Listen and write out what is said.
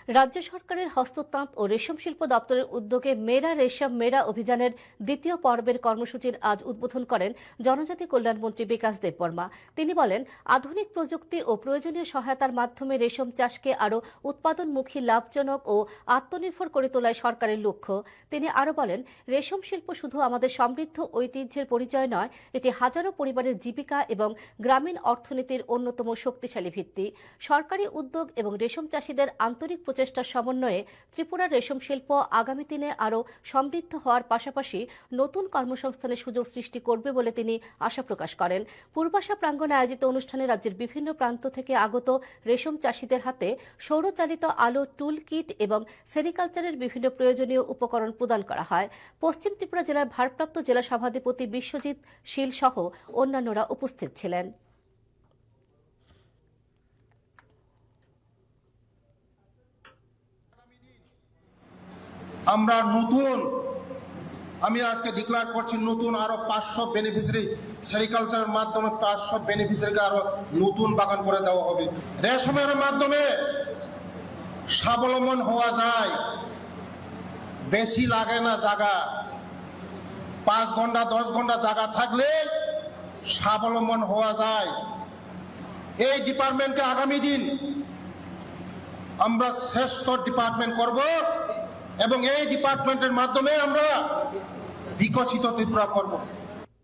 রাজ্য সরকারের হস্ততাঁত ও রেশম শিল্প দপ্তরের উদ্যোগে মেরা রেশম মেরা অভিযানের দ্বিতীয় পর্বের কর্মসূচির আজ উদ্বোধন করেন জনজাতি কল্যাণ মন্ত্রী বিকাশ দেববর্মা। তিনি বলেন, আধুনিক প্রযুক্তি ও প্রয়োজনীয় সহায়তার মাধ্যমে রেশম চাষকে আরও উৎপাদনমুখী, লাভজনক ও আত্মনির্ভর করে তোলাই সরকারের লক্ষ্য। তিনি আরও বলেন, রেশম শিল্প শুধু আমাদের সমৃদ্ধ ঐতিহ্যের পরিচয় নয়, এটি হাজারো পরিবারের জীবিকা এবং গ্রামীণ অর্থনীতির অন্যতম শক্তিশালী ভিত্তি। সরকারি উদ্যোগ এবং রেশম চাষিদের আন্তরিক প্রচেষ্টার সমন্বয়ে ত্রিপুরার রেশম শিল্প আগামী দিনে আরও সমৃদ্ধ হওয়ার পাশাপাশি নতুন কর্মসংস্থানের সুযোগ সৃষ্টি করবে বলে তিনি আশা প্রকাশ করেন। পূর্বাশা প্রাঙ্গণে আয়োজিত অনুষ্ঠানে রাজ্যের বিভিন্ন প্রান্ত থেকে আগত রেশম চাষিদের হাতে সৌরচালিত আলো, টুল কিট এবং সেরিকালচারের বিভিন্ন প্রয়োজনীয় উপকরণ প্রদান করা হয়। পশ্চিম ত্রিপুরা জেলার ভারপ্রাপ্ত জেলা সভাধিপতি বিশ্বজিৎ শীল সহ অন্যান্যরা উপস্থিত ছিলেন। আমরা আমি আজকে ডিক্লেয়ার করছি নতুন আরো 500 বেনিফিশিয়ারি, সেরিকালচারের মাধ্যমে 500 বেনিফিশিয়ারিকে আরো নতুন বাগান করে দেওয়া হবে। রেশমের মাধ্যমে স্বাবলম্বন হওয়া যায়, বেশি লাগে না জায়গা, 5 ঘন্টা 10 ঘন্টা জায়গা থাকলে স্বাবলম্বন হওয়া যায়। এই ডিপার্টমেন্টকে আগামী দিন আমরা শ্রেষ্ঠ ডিপার্টমেন্ট করব এবং এই ডিপার্টমেন্টের মাধ্যমে আমরা বিকশিত ত্রিপুরা করব।